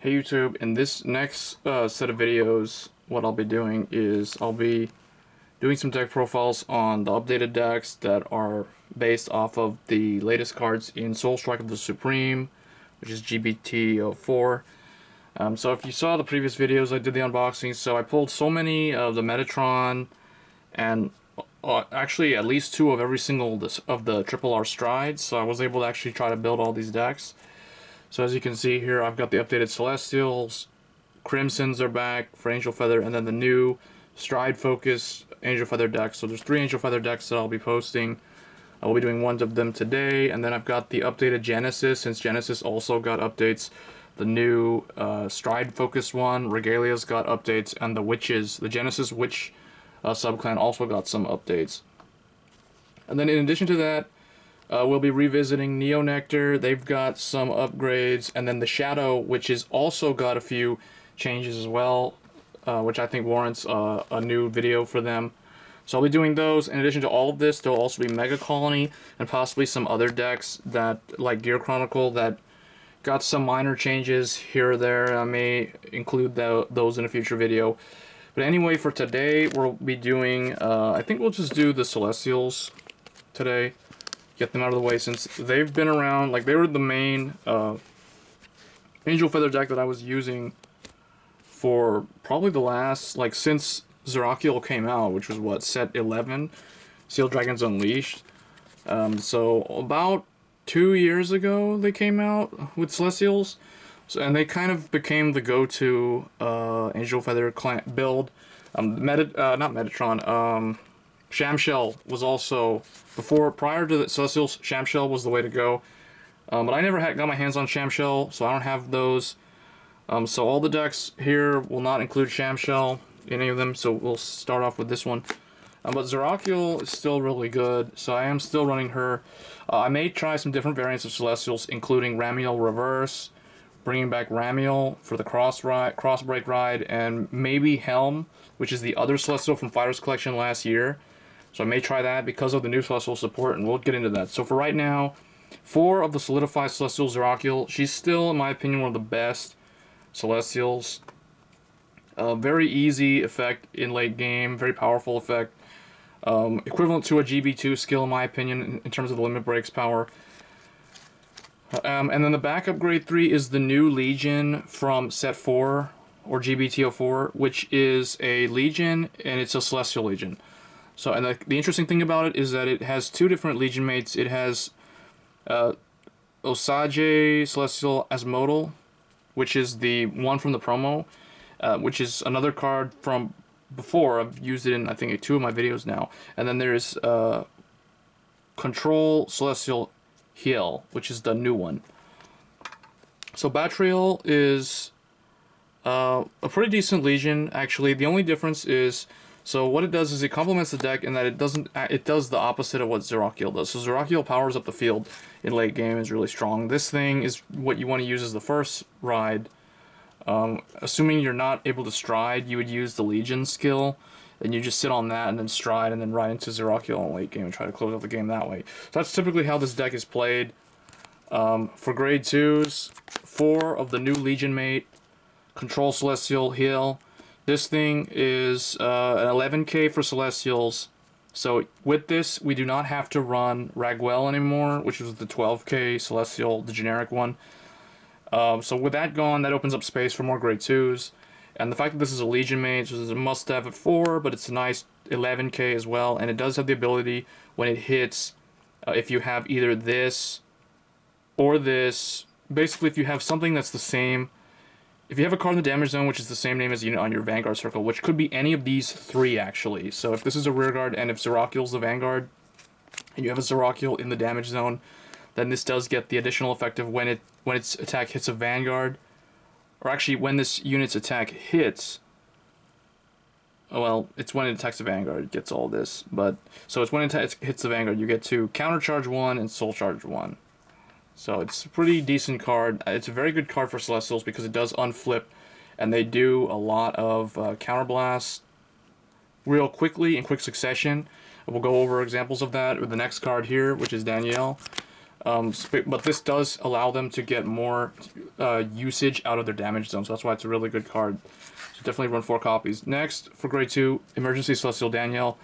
Hey YouTube, in this next set of videos, what I'll be doing is I'll be doing some deck profiles on the updated decks that are based off of the latest cards in Soul Strike of the Supreme, which is G-BT04. So if you saw the previous videos, I did the unboxing, so I pulled so many of the Metatron and actually at least two of every single of the Triple R strides, so I was able to actually try to build all these decks. So as you can see here, I've got the updated Celestials, Crimsons are back for Angel Feather, and then the new Stride Focus Angel Feather deck. So there's 3 Angel Feather decks that I'll be posting. I will be doing one of them today, and then I've got the updated Genesis, since Genesis also got updates. The new Stride Focus one, Regalia's got updates, and the Witches, the Genesis Witch subclan also got some updates. And then in addition to that, we'll be revisiting Neo Nectar. They've got some upgrades, and then the Shadow, which has also got a few changes as well, which I think warrants a new video for them. So I'll be doing those. In addition to all of this, there'll also be Mega Colony and possibly some other decks that, like Gear Chronicle, that got some minor changes here or there. I may include those in a future video. But anyway, for today, we'll be doing, I think we'll just do the Celestials today. Get them out of the way, since they've been around. Like, they were the main Angel Feather deck that I was using for probably the last, like, since Zerakiel came out, which was what, set 11, Seal Dragons Unleashed. So about 2 years ago they came out with Celestials, so, and they kind of became the go-to Angel Feather build. Not Metatron, Shamshell was also, prior to the Celestials, Shamshell was the way to go. But I never got my hands on Shamshell, so I don't have those. So all the decks here will not include Shamshell, any of them, so we'll start off with this one. But Zerakiel is still really good, so I am still running her. I may try some different variants of Celestials, including Ramiel Reverse, bringing back Ramiel for the Crossbreak ride, and maybe Helm, which is the other Celestial from Fighters Collection last year. So I may try that because of the new Celestial support, and we'll get into that. So for right now, 4 of the Solidified Celestial Zerakiel. She's still, in my opinion, one of the best Celestials. Very easy effect in late game, very powerful effect. Equivalent to a GB2 skill, in my opinion, in terms of the limit breaks power. And then the backup grade 3 is the new Legion from set 4, or G-BT04, which is a Legion, and it's a Celestial Legion. So, and the interesting thing about it is that it has 2 different Legion mates. It has Osage Celestial Asmodal, which is the one from the promo, which is another card from before. I've used it in, I think, 2 of my videos now. And then there's Control Celestial Heal, which is the new one. So Batriel is a pretty decent Legion, actually. The only difference is, so what it does is it complements the deck in that it does the opposite of what Zerakiel does. So Zerakiel powers up the field in late game, is really strong. This thing is what you want to use as the first ride. Assuming you're not able to stride, you would use the Legion skill, and you just sit on that and then stride and then ride into Zerakiel in late game and try to close out the game that way. So that's typically how this deck is played. For grade 2s, 4 of the new Legion mate, Control Celestial Heal. This thing is an 11k for Celestials. So with this, we do not have to run Raguel anymore, which was the 12k Celestial, the generic one. So with that gone, that opens up space for more grade 2s. And the fact that this is a Legion mate, so it's a must-have at 4, but it's a nice 11k as well. And it does have the ability, when it hits, if you have either this or this, basically if you have something that's the same, if you have a card in the damage zone which is the same name as unit on your Vanguard circle, which could be any of these 3 actually. So if this is a rearguard and if Zerakiel's the Vanguard, and you have a Zerakiel in the damage zone, then this does get the additional effect of when its attack hits a Vanguard, or actually when this unit's attack hits, well, it's when it attacks the Vanguard it gets all this, but so it's when it hits the Vanguard you get to countercharge 1 and soul charge 1. So it's a pretty decent card. It's a very good card for Celestials because it does unflip, and they do a lot of counterblast real quickly in quick succession. We'll go over examples of that with the next card here, which is Danielle. But this does allow them to get more usage out of their damage zone, so that's why it's a really good card. So definitely run 4 copies. Next, for grade 2, Emergency Celestial Danielle.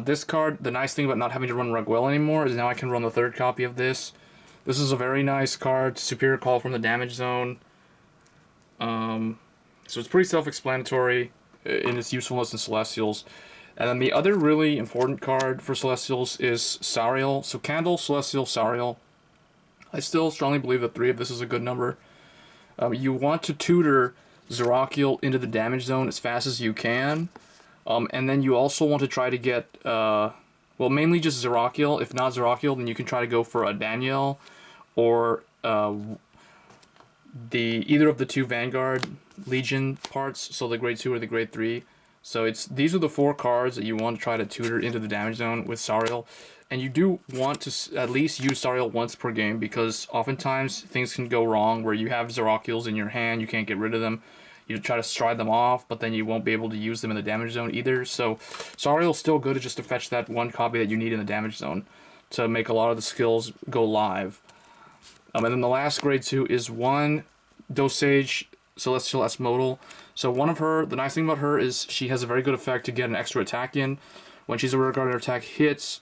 This card, the nice thing about not having to run Ruguel anymore is now I can run the 3rd copy of this. This is a very nice card, Superior Call from the damage zone. So it's pretty self-explanatory in its usefulness in Celestials. And then the other really important card for Celestials is Sariel. So Candle, Celestial, Sariel. I still strongly believe that 3 of this is a good number. You want to tutor Zerakiel into the damage zone as fast as you can. And then you also want to try to get, well, mainly just Zerakiel. If not Zerakiel, then you can try to go for a Danielle or either of the 2 Vanguard Legion parts, so the grade 2 or the grade 3. So these are the 4 cards that you want to try to tutor into the damage zone with Sariel. And you do want to at least use Sariel once per game, because oftentimes things can go wrong where you have Zerakiels in your hand, you can't get rid of them. You try to stride them off, but then you won't be able to use them in the damage zone either. So Sariel's still good just to fetch that 1 copy that you need in the damage zone to make a lot of the skills go live. And then the last grade 2 is 1 Dosage Celestial S Modal. So the nice thing about her is she has a very good effect to get an extra attack in. When she's a rear guard, her attack hits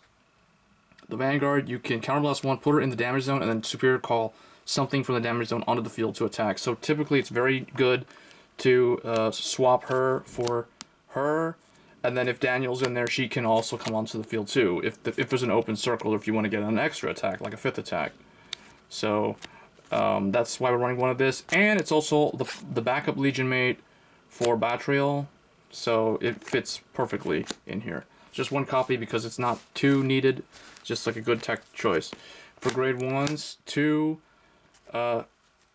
the Vanguard, you can counterblast 1, put her in the damage zone, and then Superior Call something from the damage zone onto the field to attack. So typically it's very good to swap her for her, and then if Daniel's in there, she can also come onto the field too, if there's an open circle, or if you want to get an extra attack, like a 5th attack. So that's why we're running 1 of this, and it's also the backup Legion mate for Batriel, so it fits perfectly in here. Just 1 copy because it's not too needed, just like a good tech choice. For grade 1s, 2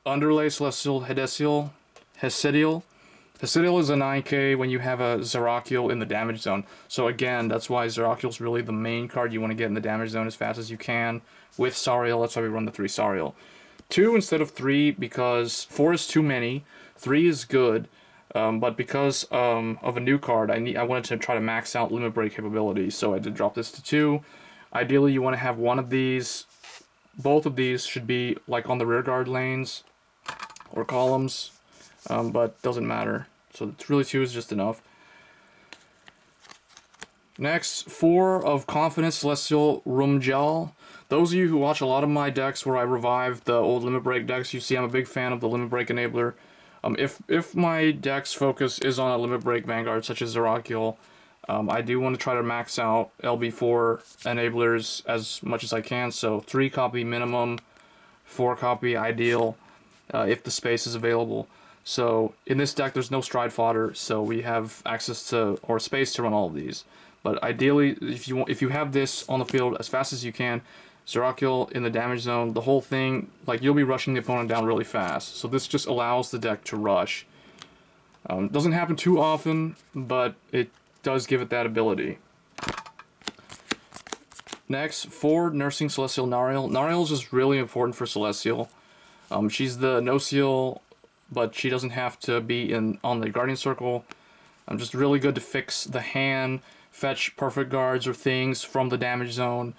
Underlay Celestial Hesidial. Hesidial is a 9k when you have a Zerakiel in the damage zone. So again, that's why Zerakiel's really the main card you want to get in the damage zone as fast as you can with Sariel. That's why we run the 3 Sariel. 2 instead of 3 because 4 is too many. 3 is good, but because of a new card, I wanted to try to max out limit break capability, so I did drop this to 2. Ideally, you want to have 1 of these. Both of these should be like on the rear guard lanes or columns, but doesn't matter. So it's really 2 is just enough. Next, 4 of Confidence Celestial Rumjal. Those of you who watch a lot of my decks where I revive the old Limit Break decks, you see I'm a big fan of the Limit Break enabler. If my deck's focus is on a Limit Break Vanguard, such as Zerakiel, I do want to try to max out LB4 enablers as much as I can, so 3 copy minimum, 4 copy ideal, if the space is available. So in this deck there's no stride fodder, so we have access to, or space to run all of these. But ideally, if you have this on the field as fast as you can, Zerakiel in the damage zone, the whole thing, like, you'll be rushing the opponent down really fast. So this just allows the deck to rush. Doesn't happen too often, but it does give it that ability. Next, 4 Nursing Celestial Nariel. Nariel is just really important for Celestial. She's the no-seal, but she doesn't have to be on the Guardian Circle. Just really good to fix the hand, fetch perfect guards or things from the damage zone.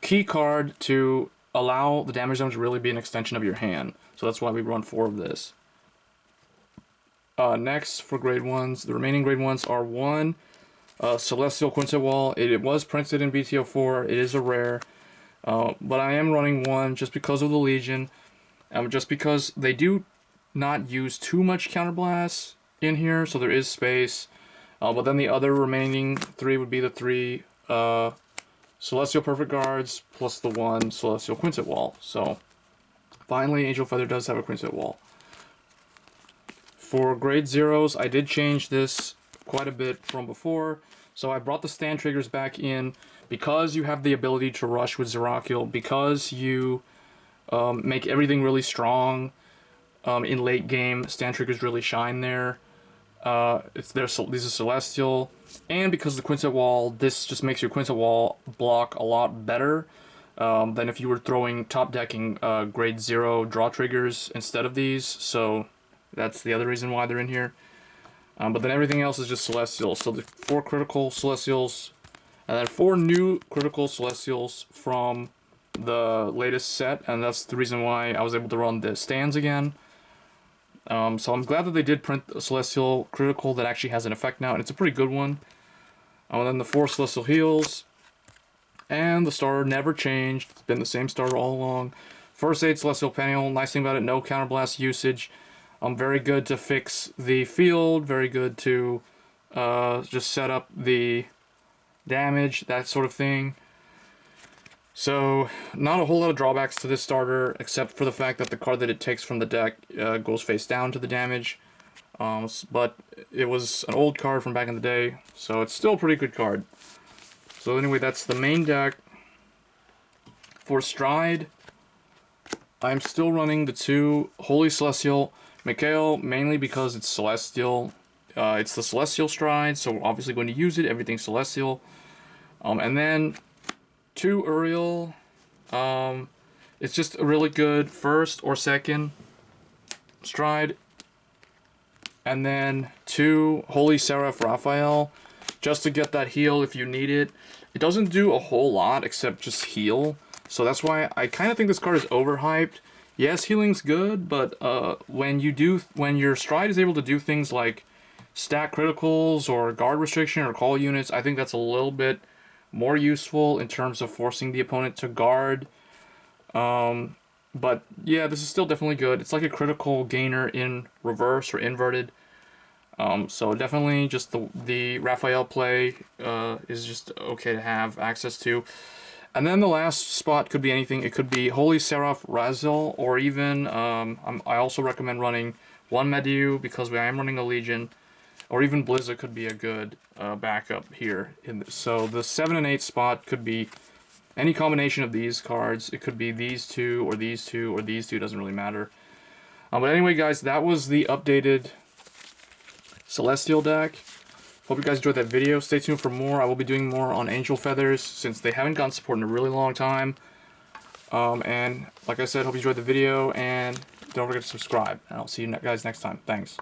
Key card to allow the damage zone to really be an extension of your hand. So that's why we run 4 of this. Next, for grade 1s, the remaining grade 1s are 1 Celestial Quintet Wall. It was printed in BT04. It is a rare. But I am running 1 just because of the Legion. Just because they do not use too much counterblast in here, so there is space. But then the other remaining 3 would be the 3 Celestial Perfect Guards plus the 1 Celestial Quintet Wall. So finally, Angel Feather does have a Quintet Wall. For grade 0s, I did change this quite a bit from before. So I brought the stand triggers back in because you have the ability to rush with Zerakiel, because you make everything really strong in late game. Stand triggers really shine there. These are Celestial, and because the Quintet Wall, this just makes your Quintet Wall block a lot better than if you were throwing top decking grade 0 draw triggers instead of these. So that's the other reason why they're in here. But then everything else is just Celestials. So the 4 critical Celestials, and then 4 new critical Celestials from the latest set, and that's the reason why I was able to run the stands again. So I'm glad that they did print a Celestial Critical that actually has an effect now, and it's a pretty good one. And then the 4 Celestial Heals, and the starter never changed. It's been the same starter all along. First Aid Celestial Panel, nice thing about it, no counterblast usage. Very good to fix the field, very good to just set up the damage, that sort of thing. So, not a whole lot of drawbacks to this starter, except for the fact that the card that it takes from the deck goes face down to the damage. But it was an old card from back in the day, so it's still a pretty good card. So anyway, that's the main deck. For Stride, I'm still running the 2 Holy Celestial Mikhail, mainly because it's Celestial. It's the Celestial Stride, so obviously going to use it, everything's Celestial. And then 2 Uriel. It's just a really good first or second Stride. And then 2 Holy Seraph Raphael, just to get that heal if you need it. It doesn't do a whole lot except just heal, so that's why I kind of think this card is overhyped. Yes, healing's good, but when your Stride is able to do things like stack criticals or guard restriction or call units, I think that's a little bit more useful in terms of forcing the opponent to guard. But yeah, this is still definitely good. It's like a critical gainer in reverse or inverted. So definitely just the Raphael play is just okay to have access to. And then the last spot could be anything. It could be Holy Seraph Razel, or even I also recommend running 1 Mediu because I am running a Legion, or even Blizza could be a good backup here. So the 7 and 8 spot could be any combination of these cards. It could be these 2 or these 2 or these 2, doesn't really matter. But anyway, guys, that was the updated Celestial deck. Hope you guys enjoyed that video. Stay tuned for more. I will be doing more on Angel Feathers since they haven't gotten support in a really long time. And like I said, hope you enjoyed the video, and don't forget to subscribe. And I'll see you guys next time. Thanks.